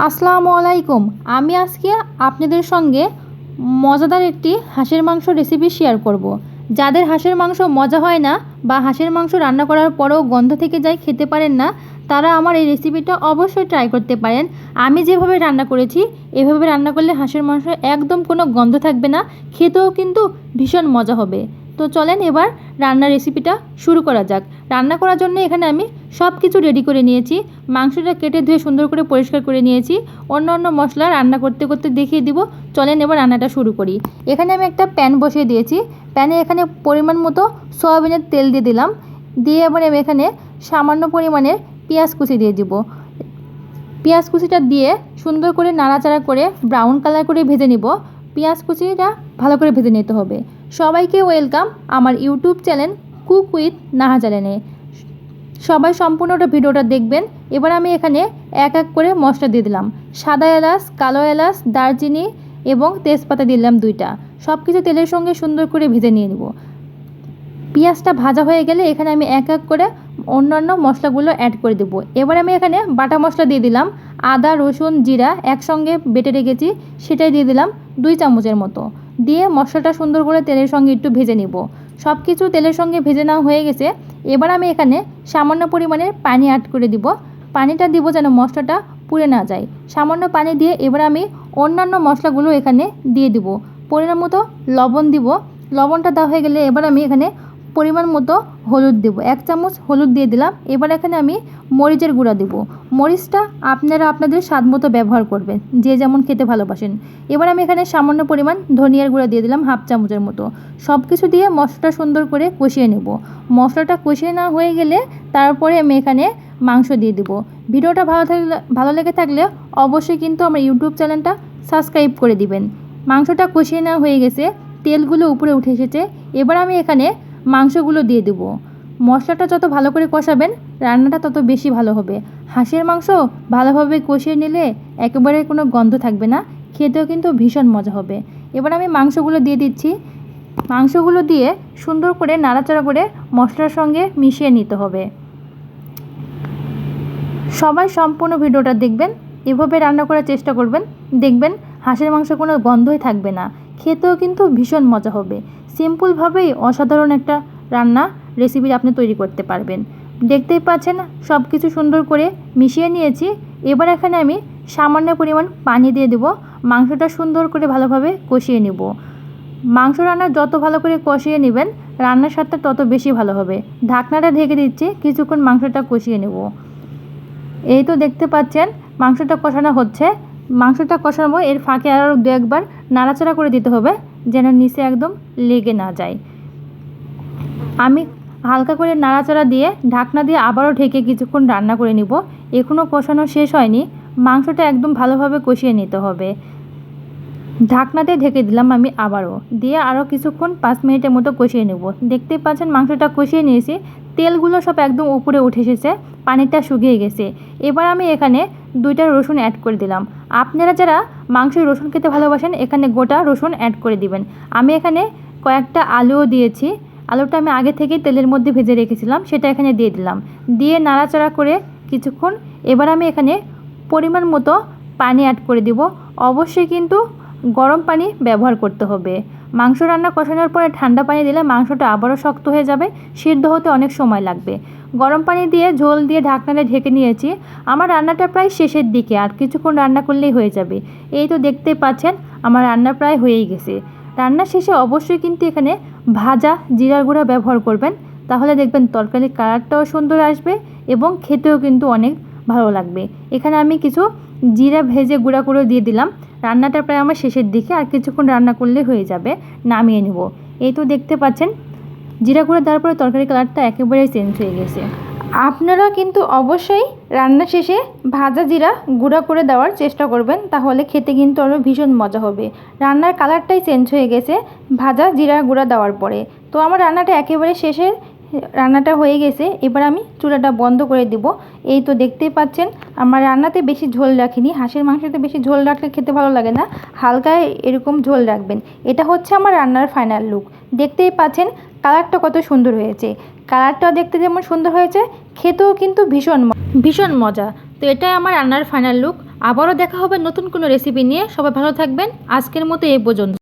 আসসালামু আলাইকুম। আমি আজকে আপনাদের সঙ্গে মজাদার একটি হাঁসের মাংস রেসিপি শেয়ার করব। যাদের হাঁসের মাংস মজা হয় না বা হাঁসের মাংস রান্না করার পরেও গন্ধ থেকে যায়, খেতে পারেন না, তারা আমার এই রেসিপিটা অবশ্যই ট্রাই করতে পারেন। আমি যেভাবে রান্না করেছি এভাবে রান্না করলে হাঁসের মাংস একদম কোনো গন্ধ থাকবে না, খেতেও কিন্তু ভীষণ মজা হবে। তো চলেন এবার রান্নার রেসিপিটা শুরু করা যাক। রান্না করার জন্য এখানে আমি সব কিছু রেডি করে নিয়েছি। মাংসটা কেটে ধুয়ে সুন্দর করে পরিষ্কার করে নিয়েছি। অন্য অন্য মশলা রান্না করতে করতে দেখিয়ে দিব। চলেন এবার রান্নাটা শুরু করি। এখানে আমি একটা প্যান বসিয়ে দিয়েছি। প্যানে এখানে পরিমাণ মতো সয়াবিনের তেল দিয়ে দিলাম। দিয়ে এবার আমি এখানে সামান্য পরিমাণের পেঁয়াজ কুচি দিয়ে দিব। পেঁয়াজ কুচিটা দিয়ে সুন্দর করে নাড়াচাড়া করে ব্রাউন কালার করে ভেজে নিব। পেঁয়াজ কুচিটা ভালো করে ভেজে নিতে হবে। সবাইকে ওয়েলকাম আমার YouTube channel cook with Naha চ্যানেলে। সবাই সম্পূর্ণটা ভিডিওটা দেখবেন। এবার আমি এখানে এক এক করে মশলা দিয়ে দিলাম। সাদা এলাচ, কালো এলাচ, দারচিনি এবং তেজপাতা দিলাম 2টা। সব কিছু তেলের সঙ্গে সুন্দর করে ভেজে নিয়ে নেব। পেঁয়াজটা ভাজা হয়ে গেলে এখানে আমি এক এক করে অন্যান্য মশলাগুলো অ্যাড করে দেবো। এবার আমি এখানে বাটা মশলা দিয়ে দিলাম। আদা, রসুন, জিরা একসঙ্গে বেটে রেখেছি, সেটাই দিয়ে দিলাম 2 চামচের মতো। দিয়ে মশলাটা সুন্দর করে তেলের সঙ্গে একটু ভেজে নিব। সব কিছু তেলের সঙ্গে ভেজে নেওয়া হয়ে গেছে। এবার আমি এখানে সামান্য পরিমাণে পানি অ্যাড করে দিব। পানিটা দিব যেন মশলাটা পুড়ে না যায়। সামান্য পানি দিয়ে এবার আমি অন্যান্য মশলাগুলো এখানে দিয়ে দিব। পরিমাণ মতো লবণ দিব। লবণটা দেওয়া হয়ে গেলে এবার আমি এখানে পরিমাণ মতো হলুদ দেব। 1 চামচ হলুদ দিয়ে দিলাম। এবার এখানে আমি মরিচের গুঁড়া দেব। মরিচটা আপনারা আপনাদের স্বাদ মতো ব্যবহার করবেন, যে যেমন খেতে ভালোবাসেন। এবার আমি এখানে সামান্য পরিমাণ ধনিয়ার গুঁড়া দিয়ে দিলাম 1/2 চামচের মতো। সব কিছু দিয়ে মশলাটা সুন্দর করে কষিয়ে নেব। মশলাটা কষিয়ে নেওয়া হয়ে গেলে তারপরে আমি এখানে মাংস দিয়ে দেব। ভিডিওটা ভালো লেগে থাকলে অবশ্যই কিন্তু আমার ইউটিউব চ্যানেলটা সাবস্ক্রাইব করে দিবেন। মাংসটা কষিয়ে নেওয়া হয়ে গেছে, তেলগুলো উপরে উঠে এসেছে। এবার আমি এখানে মাংসগুলো দিয়ে দেব। মশলাটা যত ভালো করে কষাবেন রান্নাটা তত বেশি ভালো হবে। হাঁসের মাংস ভালোভাবে কষিয়ে নিলে একেবারে কোনো গন্ধ থাকবে না, খেতেও কিন্তু ভীষণ মজা হবে। এবার আমি মাংসগুলো দিয়ে দিচ্ছি। মাংসগুলো দিয়ে সুন্দর করে নাড়াচাড়া করে মশলার সঙ্গে মিশিয়ে নিতে হবে। সবাই সম্পূর্ণ ভিডিওটা দেখবেন, এভাবে রান্না করার চেষ্টা করবেন। দেখবেন হাঁসের মাংস কোনো গন্ধই থাকবে না, খেতেও কিন্তু ভীষণ মজা হবে। সিম্পলভাবেই অসাধারণ একটা রান্না রেসিপি আপনি তৈরি করতে পারবেন। দেখতেই পাচ্ছেন সব কিছু সুন্দর করে মিশিয়ে নিয়েছি। এবার এখানে আমি সামান্য পরিমাণ পানি দিয়ে দেব। মাংসটা সুন্দর করে ভালোভাবে কষিয়ে নেব। মাংস রান্না যত ভালো করে কষিয়ে নেবেন রান্নার স্বাদটা তত বেশি ভালো হবে। ঢাকনাটা ঢেকে দিচ্ছি, কিছুক্ষণ মাংসটা কষিয়ে নেব। এই তো দেখতে পাচ্ছেন মাংসটা কষানো হচ্ছে। মাংসটা কষাবো, এর ফাঁকে আরও 2-1 বার নাড়াচাড়া করে দিতে হবে যেন নিচে একদম লেগে না যায়। আমি হালকা করে নাড়াচাড়া দিয়ে ঢাকনা দিয়ে আবারও ঢেকে কিছুক্ষণ রান্না করে নিব। এখনও কষানো শেষ হয়নি, মাংসটা একদম ভালোভাবে কষিয়ে নিতে হবে। ঢাকনাতে ঢেকে দিলাম আমি আবারও, দিয়ে আরও কিছুক্ষণ 5 মিনিটের মতো কষিয়ে নেব। দেখতেই পাচ্ছেন মাংসটা কষিয়ে নিয়েছি, তেলগুলো সব একদম উপরে উঠে এসেছে, পানিটা শুকিয়ে গেছে। এবার আমি এখানে 2টা রসুন অ্যাড করে দিলাম। আপনারা যারা মাংসে রসুন খেতে ভালোবাসেন এখানে গোটা রসুন অ্যাড করে দিবেন। আমি এখানে কয়েকটা আলুও দিয়েছি। আলুটা আমি আগে থেকেই তেলের মধ্যে ভেজে রেখেছিলাম, সেটা এখানে দিয়ে দিলাম। দিয়ে নাড়াচাড়া করে কিছুক্ষণ এবার আমি এখানে পরিমাণ মতো পানি অ্যাড করে দিব। অবশ্যই কিন্তু গরম পানি ব্যবহার করতে হবে। মাংস রান্না কষানোর পরে ঠান্ডা পানি দিলে মাংসটা আবারও শক্ত হয়ে যাবে, সিদ্ধ হতে অনেক সময় লাগবে। গরম পানি দিয়ে ঝোল দিয়ে ঢাকনাটা ঢেকে নিয়েছি। আমার রান্নাটা প্রায় শেষের দিকে, আর কিছুক্ষণ রান্না করলেই হয়ে যাবে। এই তো দেখতে পাচ্ছেন আমার রান্না প্রায় হয়েই গেছে। রান্না শেষে অবশ্যই কিন্তু এখানে ভাজা জিরার গুঁড়া ব্যবহার করবেন, তাহলে দেখবেন তরকারির কালারটাও সুন্দর আসবে এবং খেতেও কিন্তু অনেক ভালো লাগবে। এখানে আমি কিছু জিরা ভেজে গুঁড়া করে দিয়ে দিলাম। রান্নাটা প্রায় আমার শেষের দিকে, আর কিছুক্ষণ রান্না করলে হয়ে যাবে, নামিয়ে নেব। এই তো দেখতে পাচ্ছেন জিরা গুঁড়া দেওয়ার পরে তরকারি কালারটা একেবারেই চেঞ্জ হয়ে গেছে। আপনারা কিন্তু অবশ্যই রান্না শেষে ভাজা জিরা গুঁড়া করে দেওয়ার চেষ্টা করবেন, তাহলে খেতে কিন্তু আরও ভীষণ মজা হবে। রান্নার কালারটাই চেঞ্জ হয়ে গেছে ভাজা জিরা গুঁড়া দেওয়ার পরে। তো আমার রান্নাটা একেবারে শেষে, রান্নাটা হয়ে গেছে। এবার আমি চুলাটা বন্ধ করে দেব। এই তো দেখতেই পাচ্ছেন আমার রান্নাতে বেশি ঝোল রাখিনি। হাঁসের মাংসতে বেশি ঝোল রাখলে খেতে ভালো লাগে না, হালকা এরকম ঝোল রাখবেন। এটা হচ্ছে আমার রান্নার ফাইনাল লুক। দেখতেই পাচ্ছেন কালারটা কত সুন্দর হয়েছে। কালারটাও দেখতে যেমন সুন্দর হয়েছে, খেতেও কিন্তু ভীষণ মজা। তো এটাই আমার রান্নার ফাইনাল লুক। আবারও দেখা হবে নতুন কোনো রেসিপি নিয়ে। সবাই ভালো থাকবেন। আজকের মতো এই পর্যন্ত।